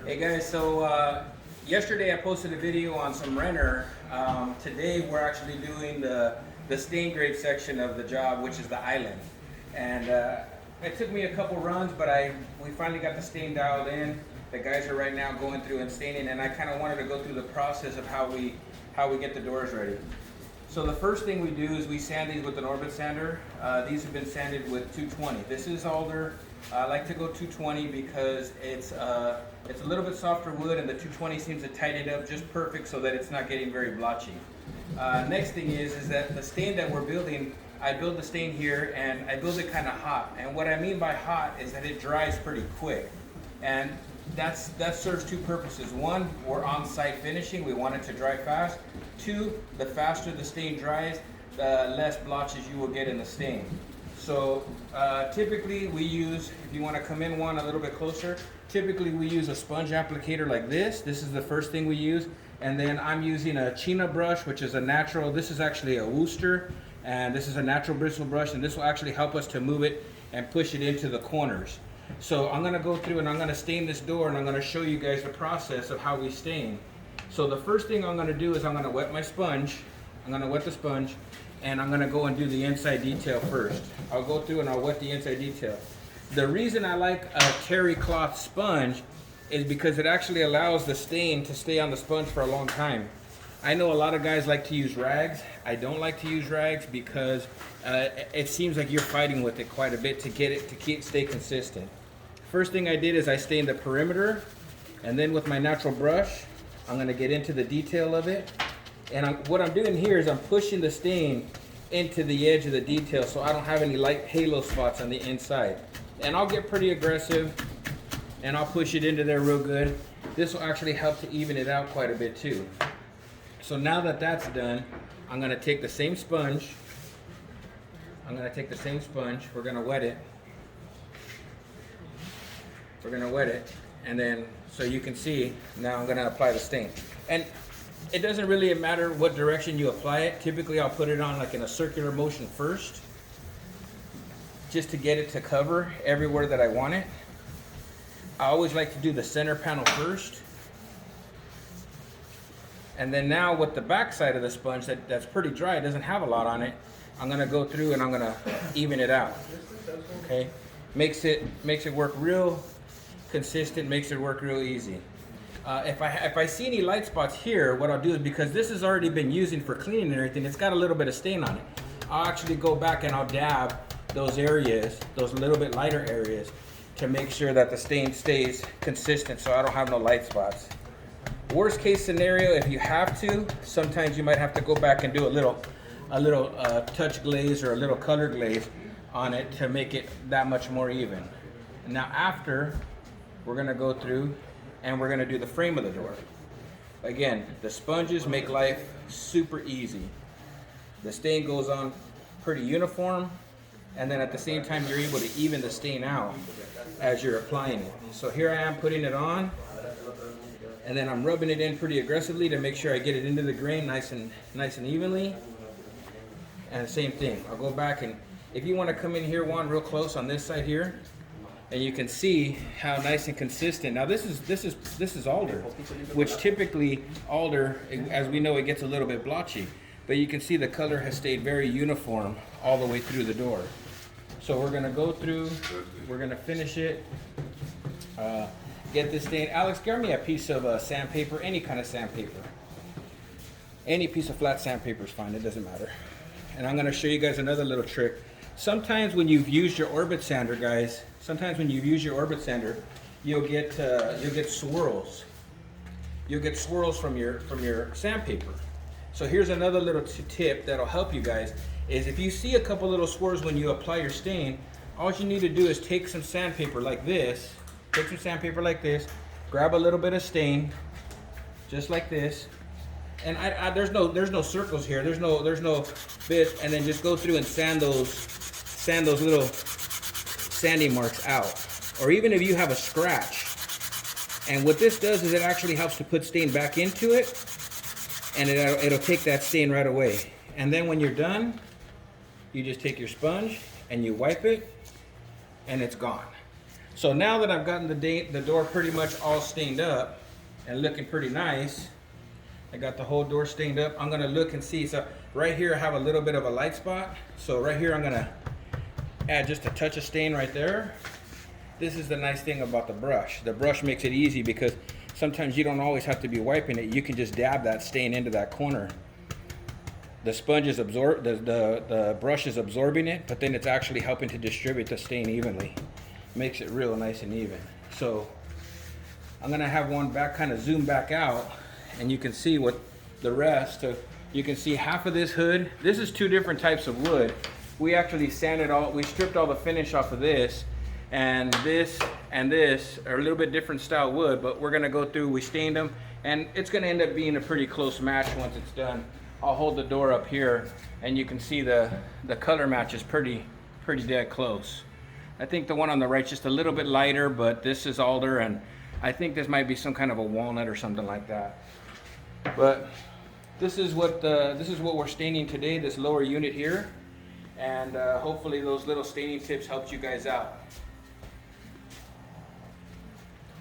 Hey guys, so yesterday I posted a video on some Renner. Today we're actually doing the stain grade section of the job, which is the island. And it took me a couple runs, but we finally got the stain dialed in. The guys are right now going through and staining, and I kind of wanted to go through the process of how we get the doors ready. So the first thing we do is we sand these with an orbit sander. These have been sanded with 220. This is alder. I like to go 220 because it's a little bit softer wood, and the 220 seems to tighten it up just perfect so that it's not getting very blotchy. Next thing is that the stain that we're building, I build the stain here and I build it kind of hot. And what I mean by hot is that it dries pretty quick. And that serves two purposes. One, we're on-site finishing. We want it to dry fast. Two, the faster the stain dries, the less blotches you will get in the stain. So typically we use, if you want to come in one a little bit closer, typically we use a sponge applicator like this. This is the first thing we use. And then I'm using a China brush, which is a natural, this is actually a Worcester, and this is a natural bristle brush, and this will actually help us to move it and push it into the corners. So I'm going to go through and I'm going to stain this door, and I'm going to show you guys the process of how we stain. So the first thing I'm going to do is I'm going to wet my sponge. I'm going to wet the sponge, and I'm going to go and do the inside detail first. I'll go through and I'll wet the inside detail. The reason I like a terry cloth sponge is because it actually allows the stain to stay on the sponge for a long time. I know a lot of guys like to use rags. I don't like to use rags because it seems like you're fighting with it quite a bit to get it to stay consistent. First thing I did is I stained the perimeter, and then with my natural brush, I'm going to get into the detail of it. And what I'm doing here is I'm pushing the stain into the edge of the detail so I don't have any light halo spots on the inside. And I'll get pretty aggressive and I'll push it into there real good. This will actually help to even it out quite a bit too. So now that that's done, I'm going to take the same sponge. We're going to wet it. We're going to wet it, and then so you can see now I'm going to apply the stain. And it doesn't really matter what direction you apply it. Typically I'll put it on like in a circular motion first, just to get it to cover everywhere that I want it. I always like to do the center panel first. And then now with the back side of the sponge that's pretty dry, it doesn't have a lot on it, I'm gonna go through and I'm gonna even it out. Okay? Makes it work real consistent, makes it work real easy. If I see any light spots here, what I'll do is, because this has already been using for cleaning and everything, it's got a little bit of stain on it. I'll actually go back and I'll dab those areas, those little bit lighter areas, to make sure that the stain stays consistent so I don't have no light spots. Worst case scenario, if you have to, sometimes you might have to go back and do a little touch glaze or a little color glaze on it to make it that much more even. And now after, we're gonna go through and we're gonna do the frame of the door. Again, the sponges make life super easy. The stain goes on pretty uniform, and then at the same time you're able to even the stain out as you're applying it. So here I am putting it on, and then I'm rubbing it in pretty aggressively to make sure I get it into the grain nice and evenly. And the same thing, I'll go back, and if you want to come in here, Juan, real close on this side here, and you can see how nice and consistent. Now this is alder, which typically alder, as we know, it gets a little bit blotchy, but you can see the color has stayed very uniform all the way through the door. So we're gonna go through, we're gonna finish it, get this stain. Alex, grab me a piece of sandpaper, any kind of sandpaper. Any piece of flat sandpaper is fine, it doesn't matter. And I'm gonna show you guys another little trick. Sometimes when you've used your orbit sander, guys, you'll get swirls. You'll get swirls from your sandpaper. So here's another little tip that'll help you guys, is if you see a couple little swirls when you apply your stain, all you need to do is take some sandpaper like this, grab a little bit of stain, just like this, and there's no circles here, there's no bits, and then just go through and sand those little sanding marks out. Or even if you have a scratch, and what this does is it actually helps to put stain back into it, and it'll take that stain right away. And then when you're done, you just take your sponge and you wipe it, and it's gone. So now that I've gotten the door pretty much all stained up and looking pretty nice, I got the whole door stained up. I'm gonna look and see. So right here I have a little bit of a light spot. So right here I'm gonna add just a touch of stain right there. This is the nice thing about the brush. The brush makes it easy because sometimes you don't always have to be wiping it. You can just dab that stain into that corner. The sponge is the brush is absorbing it, but then it's actually helping to distribute the stain evenly. Makes it real nice and even. So I'm gonna have one back, kind of zoom back out, and you can see what the rest. So you can see half of this hood. This is two different types of wood. We actually sanded all, we stripped all the finish off of this, and this are a little bit different style wood, but we're gonna go through, we stained them, and it's gonna end up being a pretty close match once it's done. I'll hold the door up here, and you can see the color match is pretty dead close. I think the one on the right is just a little bit lighter, but this is alder, and I think this might be some kind of a walnut or something like that. But this is what we're staining today, this lower unit here, and hopefully those little staining tips helped you guys out.